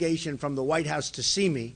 delegation from the White House to see me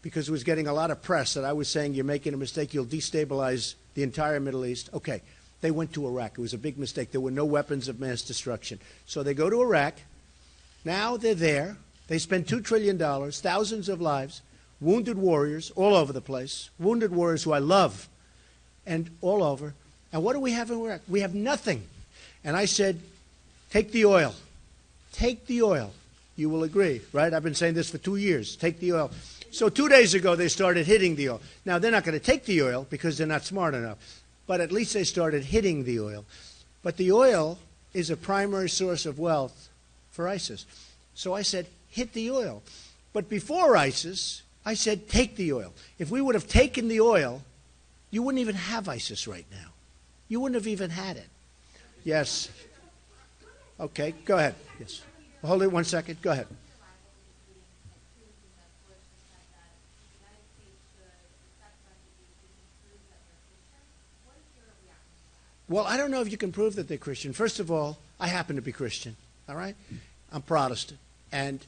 because it was getting a lot of press that I was saying, you're making a mistake, you'll destabilize the entire Middle East. Okay, they went to Iraq. It was a big mistake. There were no weapons of mass destruction. So they go to Iraq. Now they're there. They spend $2 trillion, thousands of lives, wounded warriors all over the place, wounded warriors who I love, and all over. And what do we have in Iraq? We have nothing. And I said, take the oil. Take the oil. You will agree, right? I've been saying this for 2 years. Take the oil. So 2 days ago, they started hitting the oil. Now, they're not going to take the oil because they're not smart enough. But at least they started hitting the oil. But the oil is a primary source of wealth for ISIS. So I said, hit the oil. But before ISIS, I said, take the oil. If we would have taken the oil, you wouldn't even have ISIS right now. You wouldn't have even had it. Yes. Okay, go ahead. Yes. Hold it 1 second. Go ahead. Well, I don't know if you can prove that they're Christian. First of all, I happen to be Christian, all right? I'm Protestant, and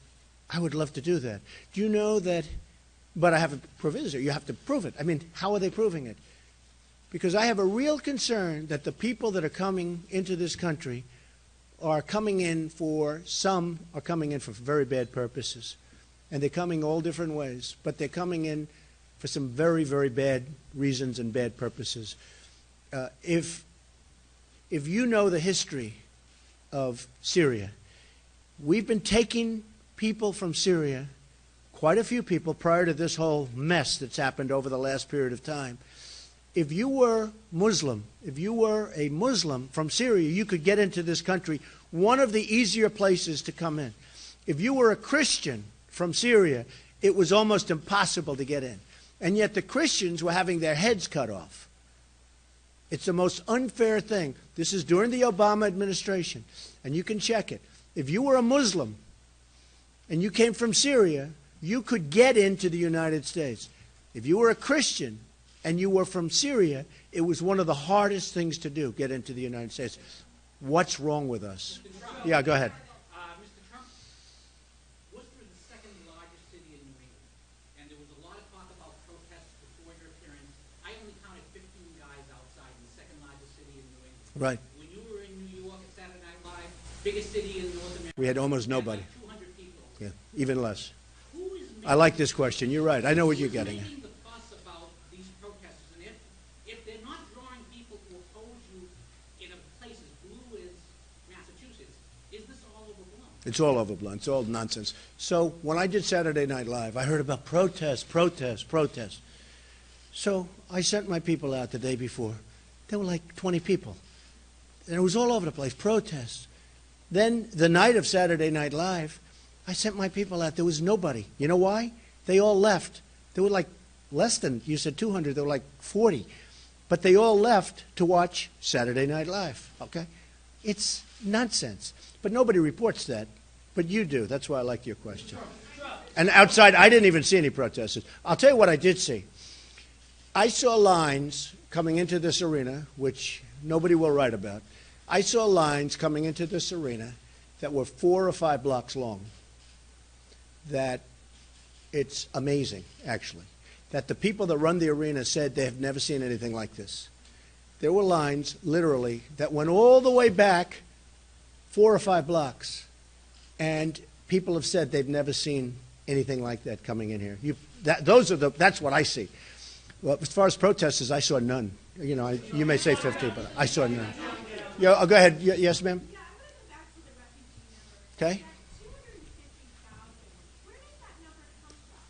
I would love to do that. Do you know that, but I have a proviso. You have to prove it. I mean, how are they proving it? Because I have a real concern that the people that are coming into this country are coming in for, some are coming in for very bad purposes. And they're coming all different ways, but they're coming in for some very, very bad reasons and bad purposes. If you know the history of Syria, we've been taking people from Syria, quite a few people prior to this whole mess that's happened over the last period of time. If you were Muslim, if you were a Muslim from Syria, you could get into this country, one of the easier places to come in. If you were a Christian from Syria, it was almost impossible to get in. And yet the Christians were having their heads cut off. It's the most unfair thing. This is during the Obama administration, and you can check it. If you were a Muslim and you came from Syria, you could get into the United States. If you were a Christian and you were from Syria, it was one of the hardest things to do, get into the United States. What's wrong with us? Yeah, go ahead. Mr. Trump, Worcester is the second largest city in New England, and there was a lot of talk about protests before your appearance. I only counted 15 guys outside in the second largest city in New England. Right. When you were in New York at Saturday Night Live, biggest city in North America, We had almost nobody. like 200 people. Yeah, even less. Who is I like this question. You're right. I know what you're getting at. making the fuss about these protesters? And if they're not drawing people to oppose you in a place as blue as Massachusetts, is this all overblown? It's all overblown. It's all nonsense. So when I did Saturday Night Live, I heard about protests. So I sent my people out the day before. There were like 20 people. And it was all over the place, protests. Then the night of Saturday Night Live, I sent my people out. There was nobody. You know why? They all left. There were like less than, you said 200, there were like 40. But they all left to watch Saturday Night Live, okay? It's nonsense. But nobody reports that. But you do. That's why I like your question. And outside, I didn't even see any protesters. I'll tell you what I did see. I saw lines coming into this arena, which nobody will write about. I saw lines coming into this arena that were 4 or 5 blocks long. That it's amazing, actually, that the people that run the arena said they have never seen anything like this. There were lines, literally, that went all the way back 4 or 5 blocks, and people have said they've never seen anything like that coming in here. That's what I see. Well, as far as protesters, I saw none. You know, you may say 50, but I saw none. Yeah, go ahead. Yes, ma'am. Okay.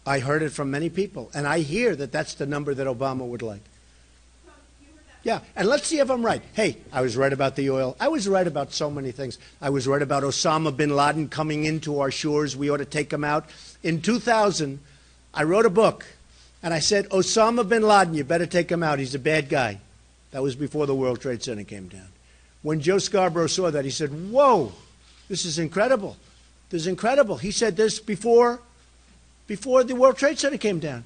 I heard it from many people, and I hear that that's the number that Obama would like. Yeah, and let's see if I'm right. Hey, I was right about the oil. I was right about so many things. I was right about Osama bin Laden coming into our shores. We ought to take him out. In 2000, I wrote a book, and I said, Osama bin Laden, you better take him out. He's a bad guy. That was before the World Trade Center came down. When Joe Scarborough saw that, he said, whoa, this is incredible. This is incredible. He said this before the World Trade Center came down.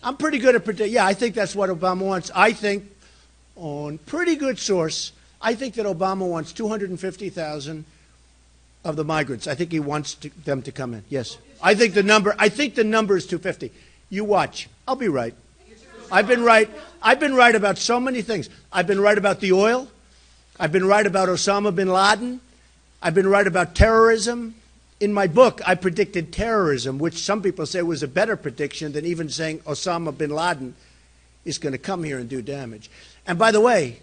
I'm pretty good at predicting. Yeah, I think that's what Obama wants. I think, on pretty good source, I think that Obama wants 250,000 of the migrants. I think he wants them to come in. Yes. I think the number is 250. You watch. I'll be right. I've been right. I've been right about so many things. I've been right about the oil. I've been right about Osama bin Laden. I've been right about terrorism. In my book, I predicted terrorism, which some people say was a better prediction than even saying Osama bin Laden is going to come here and do damage. And by the way,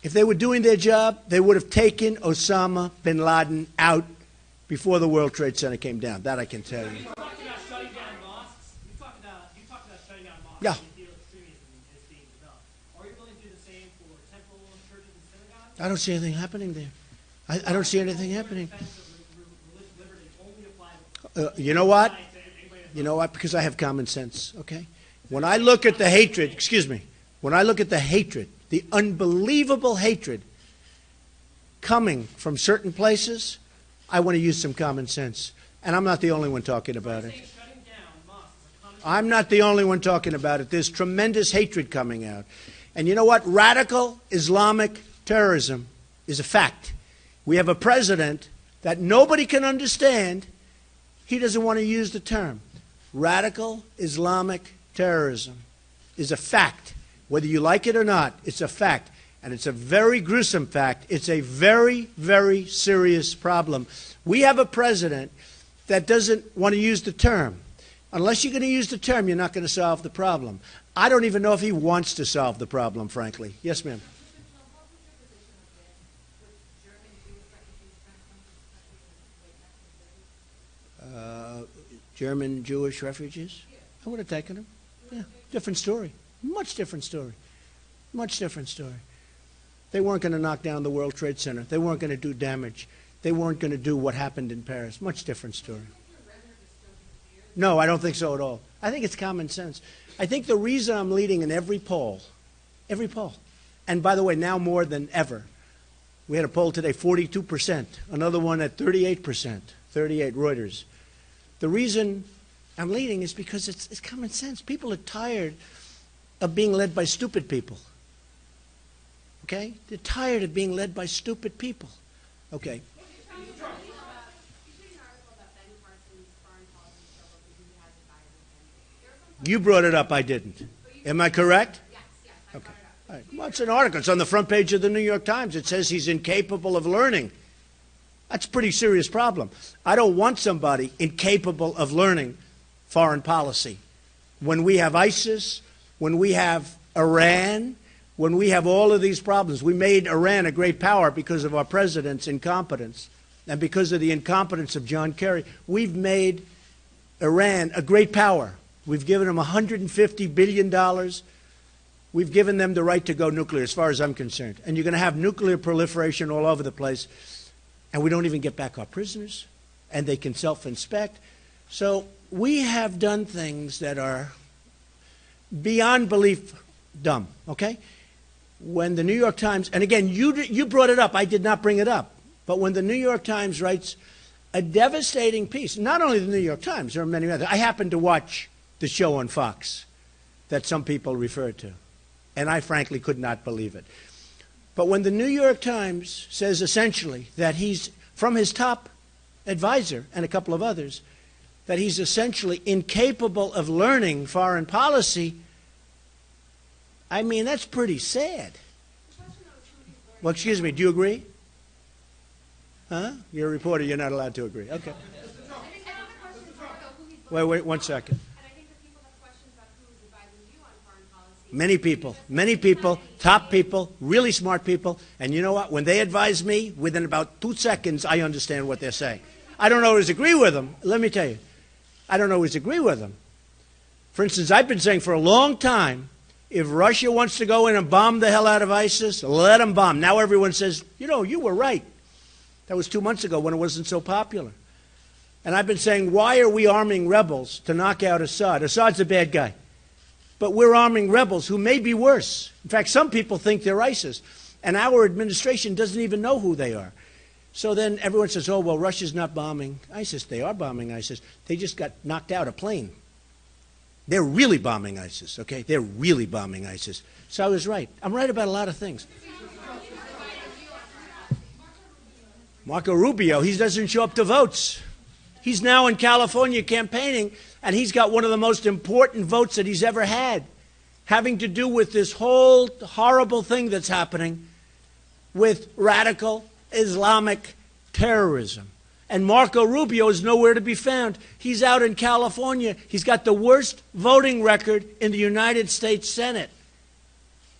if they were doing their job, they would have taken Osama bin Laden out before the World Trade Center came down. That I can tell you. You talked about shutting down mosques. You talked about shutting down mosques. Yeah. And feel extremism is being developed. Are you willing to do the same for temples, churches, and synagogues? I don't see anything happening there. I don't see anything happening. Religious liberty only applies You know what? to anybody that's You know what? Because I have common sense, okay? When I look at the hatred, excuse me, when I look at the hatred, the unbelievable hatred coming from certain places, I want to use some common sense. And I'm not the only one talking about it. shutting down mosques is a common I'm not the only one talking about it. There's tremendous hatred coming out. And you know what? Radical Islamic terrorism is a fact. We have a president that nobody can understand. He doesn't want to use the term. Radical Islamic terrorism is a fact. Whether you like it or not, it's a fact. And it's a very gruesome fact. It's a very, very serious problem. We have a president that doesn't want to use the term. Unless you're going to use the term, you're not going to solve the problem. I don't even know if he wants to solve the problem, frankly. Yes, ma'am. German Jewish refugees? I would have taken them. Yeah, different story. Much different story. Much different story. They weren't going to knock down the World Trade Center. They weren't going to do damage. They weren't going to do what happened in Paris. Much different story. No, I don't think so at all. I think it's common sense. I think the reason I'm leading in every poll, and by the way, now more than ever, we had a poll today, 42%, another one at 38%, 38 Reuters. The reason I'm leading is because it's common sense. People are tired of being led by stupid people. Okay? They're tired of being led by stupid people. Okay. You brought it up, I didn't. Am I correct? Yes, I Okay. brought it up. All right. Well, it's an article. It's on the front page of the New York Times. It says he's incapable of learning. That's a pretty serious problem. I don't want somebody incapable of learning foreign policy. When we have ISIS, when we have Iran, when we have all of these problems, we made Iran a great power because of our president's incompetence and because of the incompetence of John Kerry. We've made Iran a great power. We've given them $150 billion. We've given them the right to go nuclear, as far as I'm concerned. And you're going to have nuclear proliferation all over the place. And we don't even get back our prisoners. And they can self-inspect. So we have done things that are beyond belief dumb, okay? When the New York Times, and again, you brought it up. I did not bring it up. But when the New York Times writes a devastating piece, not only the New York Times, there are many others. I happened to watch the show on Fox that some people refer to. And I frankly could not believe it. But when the New York Times says essentially that he's, from his top advisor and a couple of others, that he's essentially incapable of learning foreign policy, I mean, that's pretty sad. Well, excuse me, do you agree? Huh? You're a reporter, you're not allowed to agree. Okay. Wait, 1 second. Many people, top people, really smart people. And you know what? When they advise me, within about 2 seconds, I understand what they're saying. I don't always agree with them. Let me tell you. I don't always agree with them. For instance, I've been saying for a long time, if Russia wants to go in and bomb the hell out of ISIS, let them bomb. Now everyone says, you know, you were right. That was 2 months ago when it wasn't so popular. And I've been saying, why are we arming rebels to knock out Assad? Assad's a bad guy. But we're arming rebels who may be worse. In fact, some people think they're ISIS. And our administration doesn't even know who they are. So then everyone says, oh, well, Russia's not bombing ISIS. They are bombing ISIS. They just got knocked out a plane. They're really bombing ISIS, okay? They're really bombing ISIS. So I was right. I'm right about a lot of things. Marco Rubio, he doesn't show up to votes. He's now in California campaigning, and he's got one of the most important votes that he's ever had, having to do with this whole horrible thing that's happening with radical Islamic terrorism. And Marco Rubio is nowhere to be found. He's out in California. He's got the worst voting record in the United States Senate.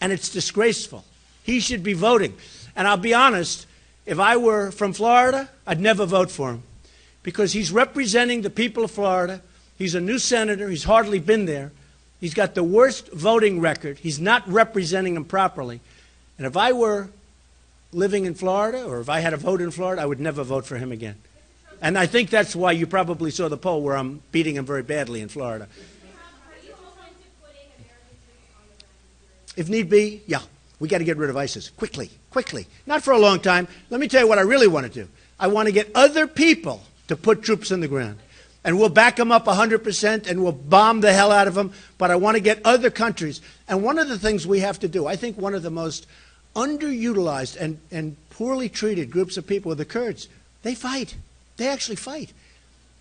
And it's disgraceful. He should be voting. And I'll be honest, if I were from Florida, I'd never vote for him. Because he's representing the people of Florida. He's a new senator. He's hardly been there. He's got the worst voting record. He's not representing them properly. And if I were living in Florida, or if I had a vote in Florida, I would never vote for him again. And I think that's why you probably saw the poll where I'm beating him very badly in Florida. If need be, yeah, we got to get rid of ISIS quickly, quickly. Not for a long time. Let me tell you what I really want to do. I want to get other people to put troops in the ground. And we'll back them up 100% and we'll bomb the hell out of them. But I want to get other countries. And one of the things we have to do, I think one of the most underutilized and poorly treated groups of people are the Kurds. They fight. They actually fight.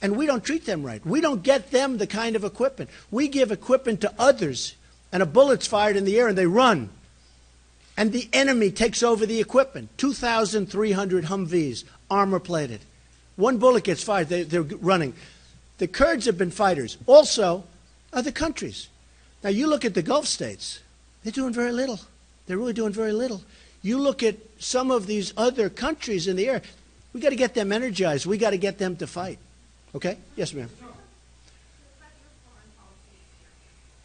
And we don't treat them right. We don't get them the kind of equipment. We give equipment to others, and a bullet's fired in the air and they run. And the enemy takes over the equipment. 2,300 Humvees, armor-plated. One bullet gets fired, they're running. The Kurds have been fighters. Also, other countries. Now, you look at the Gulf states. They're doing very little. They're really doing very little. You look at some of these other countries in the air. We got to get them energized. We got to get them to fight. Okay? Yes, ma'am.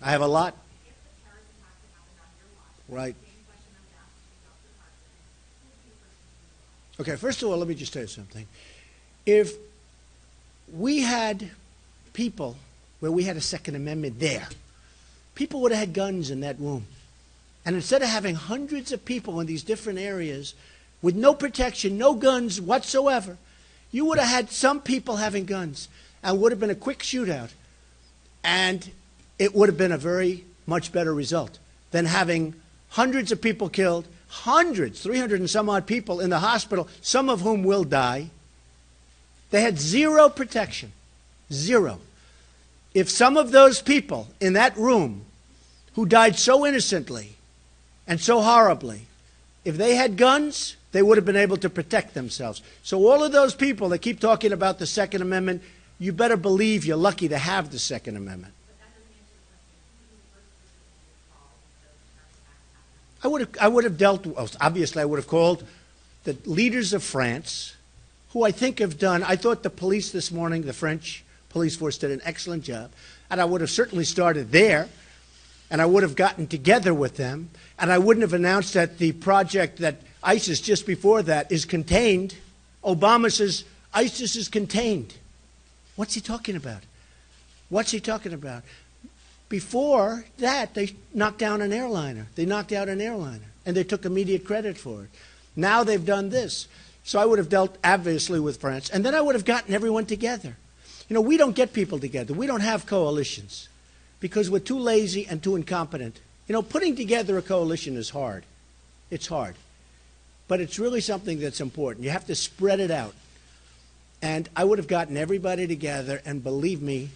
I have a lot. Right. Okay, first of all, let me just tell you something. If we had people where we had a Second Amendment there, people would have had guns in that room. And instead of having hundreds of people in these different areas with no protection, no guns whatsoever, you would have had some people having guns and would have been a quick shootout. And it would have been a very much better result than having hundreds of people killed, hundreds, 300 and some odd people in the hospital, some of whom will die. They had zero protection. Zero. If some of those people in that room who died so innocently and so horribly, if they had guns, they would have been able to protect themselves. So all of those people that keep talking about the Second Amendment, you better believe you're lucky to have the Second Amendment. I would have dealt, obviously I would have called the leaders of France, who I think have done, I thought the police this morning, the French police force did an excellent job, and I would have certainly started there, and I would have gotten together with them, and I wouldn't have announced that the project that ISIS just before that is contained. Obama says ISIS is contained. What's he talking about? What's he talking about? Before that, they knocked down an airliner. They knocked out an airliner, and they took immediate credit for it. Now they've done this. So I would have dealt, obviously, with France, and then I would have gotten everyone together. You know, we don't get people together. We don't have coalitions because we're too lazy and too incompetent. You know, putting together a coalition is hard. It's hard. But it's really something that's important. You have to spread it out. And I would have gotten everybody together, and believe me,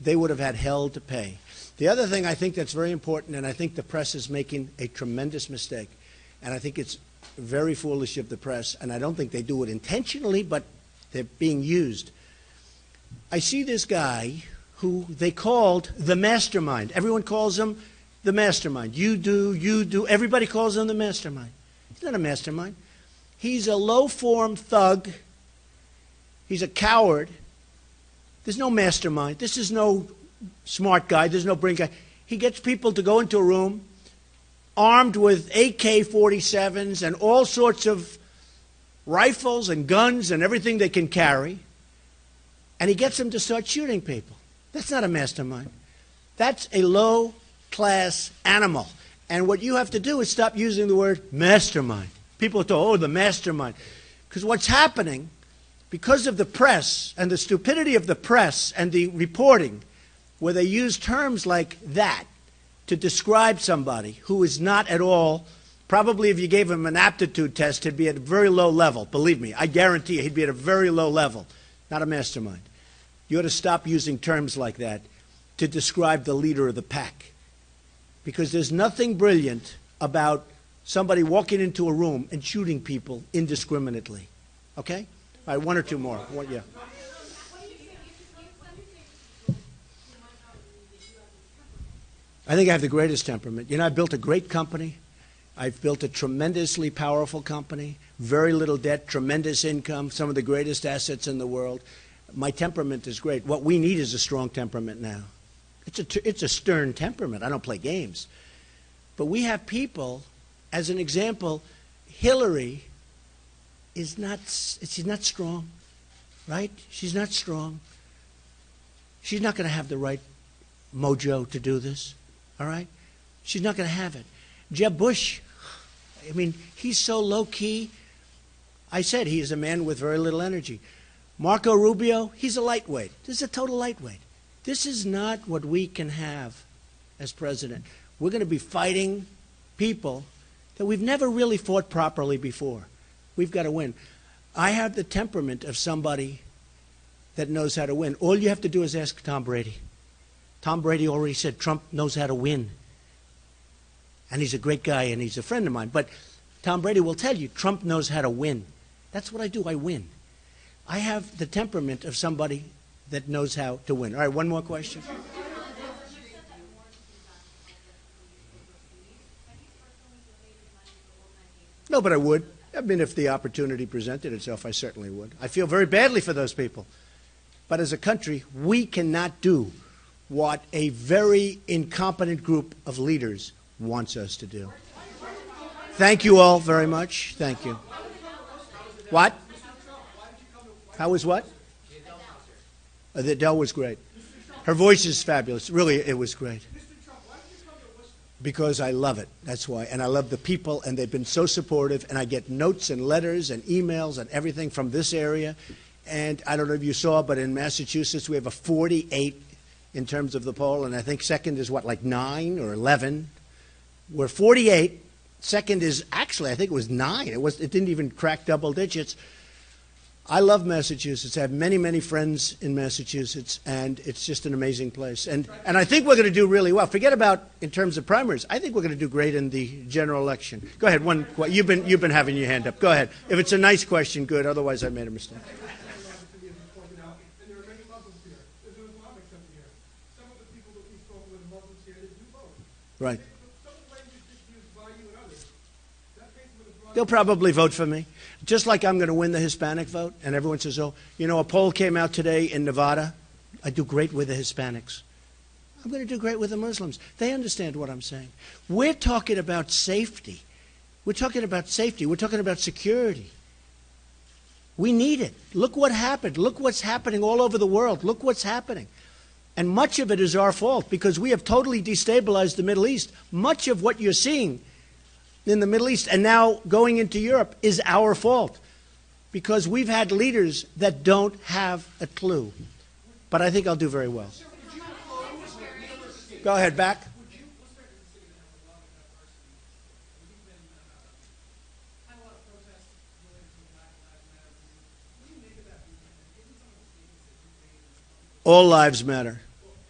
they would have had hell to pay. The other thing I think that's very important, and I think the press is making a tremendous mistake, and I think it's very foolish of the press, and I don't think they do it intentionally, but they're being used. I see this guy who they called the mastermind. Everyone calls him the mastermind. You do. Everybody calls him the mastermind. He's not a mastermind. He's a low-form thug. He's a coward. There's no mastermind. This is no smart guy. There's no brilliant guy. He gets people to go into a room armed with AK-47s and all sorts of rifles and guns and everything they can carry, and he gets them to start shooting people. That's not a mastermind. That's a low-class animal. And what you have to do is stop using the word mastermind. People talk, oh, the mastermind. Because what's happening, because of the press and the stupidity of the press and the reporting, where they use terms like that to describe somebody who is not at all, probably if you gave him an aptitude test, he'd be at a very low level. Believe me, I guarantee you he'd be at a very low level. Not a mastermind. You ought to stop using terms like that to describe the leader of the pack. Because there's nothing brilliant about somebody walking into a room and shooting people indiscriminately. Okay? All right, one or two more. Yeah. I think I have the greatest temperament. You know, I built a great company. I've built a tremendously powerful company, very little debt, tremendous income, some of the greatest assets in the world. My temperament is great. What we need is a strong temperament now. It's a stern temperament. I don't play games. But we have people, as an example, Hillary she's not strong, right? She's not strong. She's not going to have the right mojo to do this, all right? She's not going to have it. Jeb Bush, I mean, he's so low-key. I said he is a man with very little energy. Marco Rubio, he's a lightweight. This is a total lightweight. This is not what we can have as president. We're going to be fighting people that we've never really fought properly before. We've got to win. I have the temperament of somebody that knows how to win. All you have to do is ask Tom Brady. Tom Brady already said Trump knows how to win. And he's a great guy and he's a friend of mine. But Tom Brady will tell you Trump knows how to win. That's what I do. I win. I have the temperament of somebody that knows how to win. All right, one more question. No, but I would. I mean, if the opportunity presented itself, I certainly would. I feel very badly for those people. But as a country, we cannot do what a very incompetent group of leaders wants us to do. Thank you all very much. Thank you. What? How was what? The Adele was great. Her voice is fabulous. Really, it was great. Because I love it. That's why. And I love the people, and they've been so supportive. And I get notes and letters and emails and everything from this area. And I don't know if you saw, but in Massachusetts, we have a 48 in terms of the poll. And I think second is what, like 9 or 11? We're 48. Second is actually, I think it was 9. It didn't even crack double digits. I love Massachusetts. I have many, many friends in Massachusetts, and it's just an amazing place. And I think we're going to do really well. Forget about in terms of primaries. I think we're going to do great in the general election. Go ahead. You've been having your hand up. Go ahead. If it's a nice question, good. Otherwise, I made a mistake. Right. They'll probably vote for me. Just like I'm going to win the Hispanic vote, and everyone says, oh, you know, a poll came out today in Nevada. I do great with the Hispanics. I'm going to do great with the Muslims. They understand what I'm saying. We're talking about safety. We're talking about safety. We're talking about security. We need it. Look what happened. Look what's happening all over the world. Look what's happening. And much of it is our fault because we have totally destabilized the Middle East. Much of what you're seeing in the Middle East and now going into Europe is our fault because we've had leaders that don't have a clue. But I think I'll do very well. Go ahead, back. All lives matter.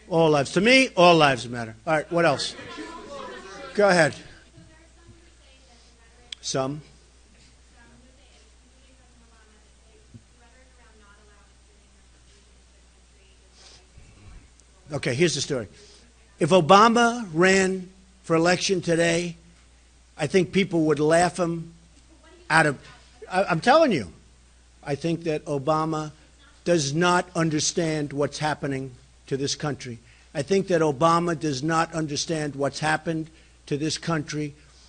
All lives. To me, all lives matter. All right, what else? Go ahead. Some. Okay, here's the story. If Obama ran for election today, I think people would laugh him out of... I'm telling you, I think that Obama does not understand what's happening to this country. I think that Obama does not understand what's happened to this country